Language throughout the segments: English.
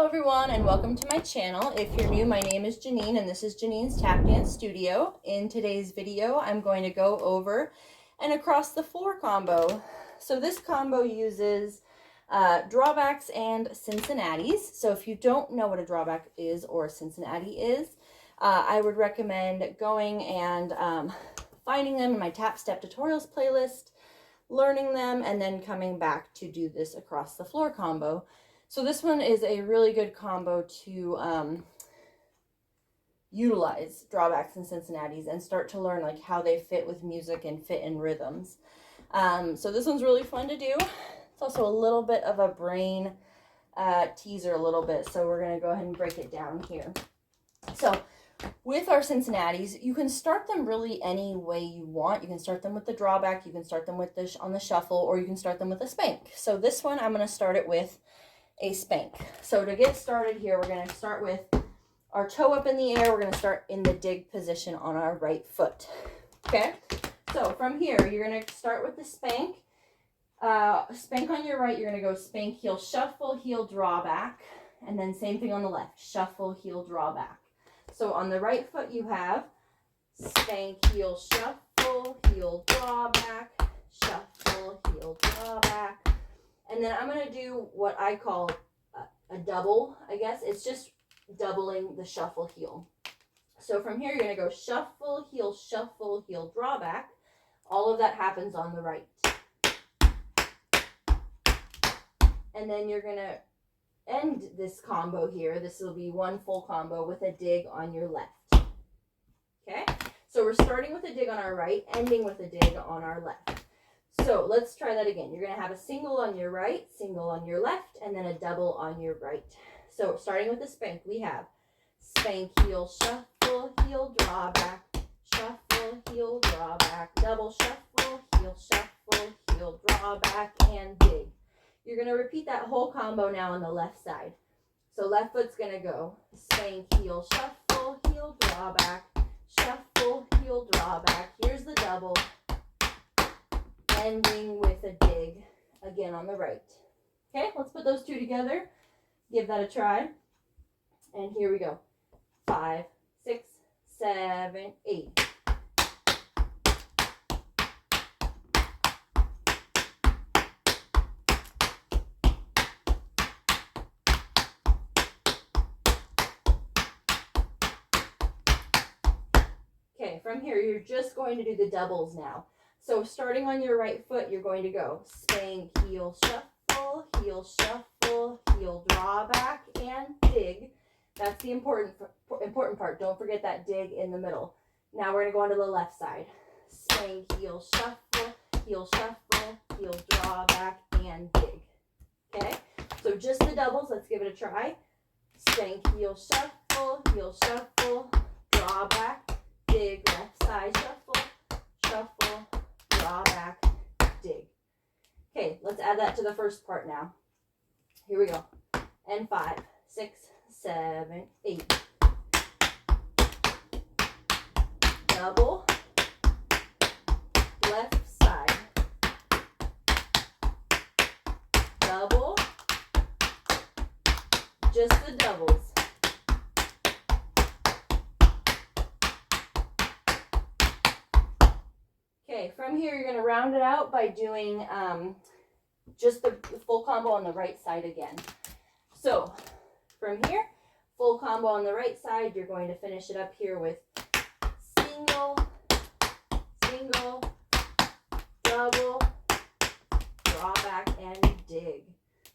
everyone, and welcome to my channel. If you're new, my name is Janine and this is Janine's Tap Dance Studio. In today's video, I'm going to go over an across the floor combo. So this combo uses drawbacks and Cincinnatis. So if you don't know what a drawback is or a Cincinnati is, I would recommend going and finding them in my Tap Step Tutorials playlist, learning them, and then coming back to do this across the floor combo. So this one is a really good combo to utilize drawbacks and Cincinnatis and start to learn like how they fit with music and fit in rhythms. So this one's really fun to do. It's also a little bit of a brain teaser a little bit, so we're going to go ahead and break it down here. So with our Cincinnatis, you can start them really any way you want. You can start them with the drawback, you can start them with on the shuffle, or you can start them with a spank. So this one, I'm going to start it with a spank. So to get started here, we're going to start with our toe up in the air. We're going to start in the dig position on our right foot. Okay, so from here, you're going to start with the spank. Spank on your right, you're going to go spank, heel, shuffle, heel, draw back, and then same thing on the left, shuffle, heel, draw back. So on the right foot, you have spank, heel, shuffle, heel, draw back, shuffle, heel, draw back. And then I'm going to do what I call a double, I guess. It's just doubling the shuffle heel. So from here, you're going to go shuffle, heel, draw back. All of that happens on the right. And then you're going to end this combo here. This will be one full combo with a dig on your left. Okay? So we're starting with a dig on our right, ending with a dig on our left. So let's try that again. You're going to have a single on your right, single on your left, and then a double on your right. So starting with the spank, we have spank, heel, shuffle, heel, draw back, shuffle, heel, draw back, double shuffle, heel, draw back, and dig. You're going to repeat that whole combo now on the left side. So left foot's going to go spank, heel, shuffle, heel, draw back, shuffle, heel, draw back. Here's the double. Ending with a dig again on the right. Okay, let's put those two together. Give that a try. And here we go. 5, 6, 7, 8. Okay, from here, you're just going to do the doubles now. So starting on your right foot, you're going to go spank, heel, shuffle, heel, draw back, and dig. That's the important part. Don't forget that dig in the middle. Now we're going to go on to the left side. Spank, heel, shuffle, heel, draw back, and dig. Okay? So just the doubles. Let's give it a try. Spank, heel, shuffle, draw back, dig, left side, shuffle, draw back, dig. Okay, let's add that to the first part now. Here we go. And 5, 6, 7, 8. Double, left side, double, just the doubles. Okay, from here you're going to round it out by doing just the full combo on the right side again. So from here, full combo on the right side, you're going to finish it up here with single, double, draw back, and dig.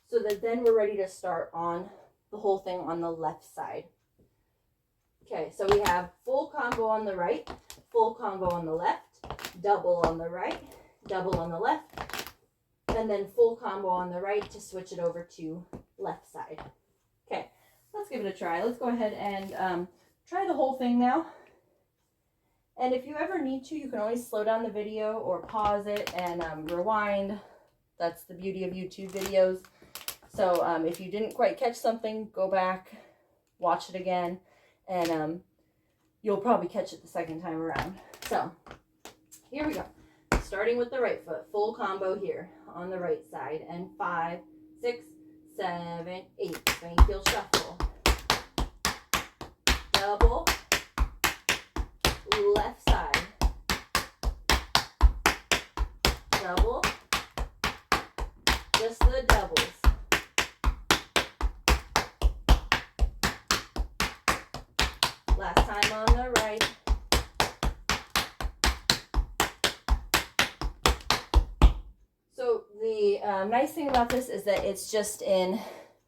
So that then we're ready to start on the whole thing on the left side. Okay, so we have full combo on the right, full combo on the left, double on the right, double on the left, and then full combo on the right to switch it over to left side. Okay, let's give it a try. Let's go ahead and try the whole thing now. And if you ever need to, you can always slow down the video or pause it and rewind. That's the beauty of YouTube videos. So if you didn't quite catch something, go back, watch it again, and you'll probably catch it the second time around. So here we go. Starting with the right foot, full combo here on the right side, and 5, 6, 7, 8. Swing, heel, shuffle. Double. Left side. Double. Just the doubles. Last time on the right. So the nice thing about this is that it's just in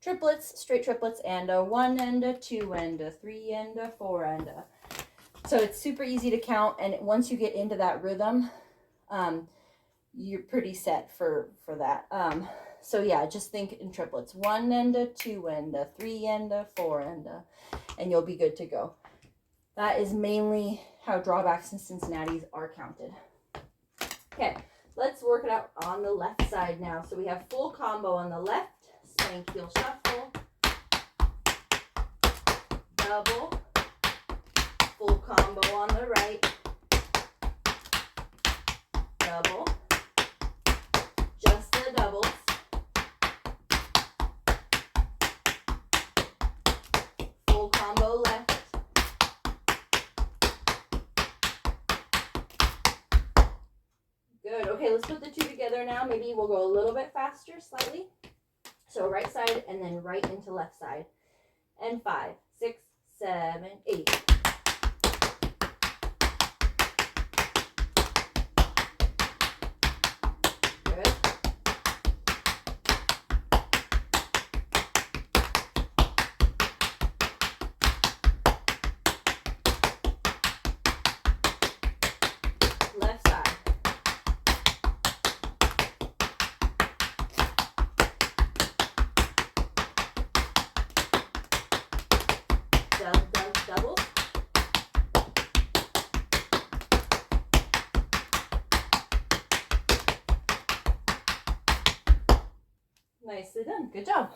triplets, straight triplets, and a 1 and a 2 and a 3 and a 4 and a. So it's super easy to count, and once you get into that rhythm, you're pretty set for that. So yeah, just think in triplets. 1 and a 2 and a 3 and a 4 and you'll be good to go. That is mainly how drawbacks and Cincinnatis are counted. Okay, let's work it out on the left side now. So we have full combo on the left, spank, heel, shuffle, double, full combo on the right, double, just the doubles, full combo left, good. Okay, let's put the two together now. Maybe we'll go a little bit faster, slightly. So right side and then right into left side. And 5, 6, 7, 8. Good. Left side. Double. Nicely done. Good job.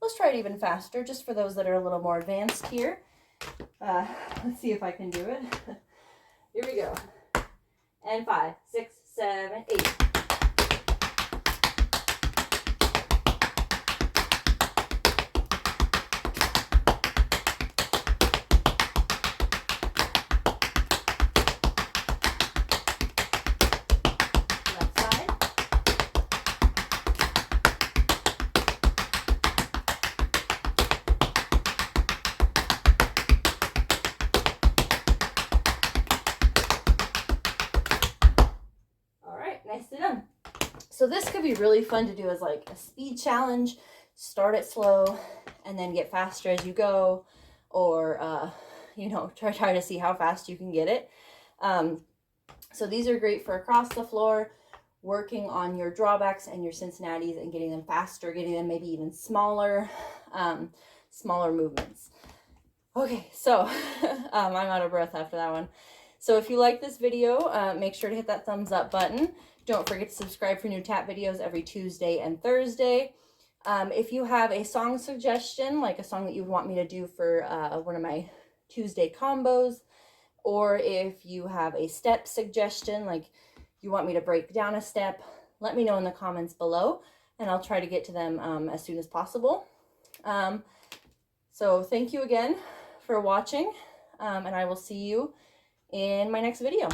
Let's try it even faster, just for those that are a little more advanced here. Let's see if I can do it. Here we go. And 5, 6, 7, 8. Nicely done. So this could be really fun to do as like a speed challenge. Start it slow and then get faster as you go, or you know, try to see how fast you can get it. So these are great for across the floor, working on your drawbacks and your Cincinnatis and getting them faster, getting them maybe even smaller, smaller movements. Okay, so I'm out of breath after that one. So if you like this video, make sure to hit that thumbs up button. Don't forget to subscribe for new tap videos every Tuesday and Thursday. If you have a song suggestion, like a song that you want me to do for one of my Tuesday combos, or if you have a step suggestion, like you want me to break down a step, let me know in the comments below, and I'll try to get to them as soon as possible. So thank you again for watching, and I will see you in my next video.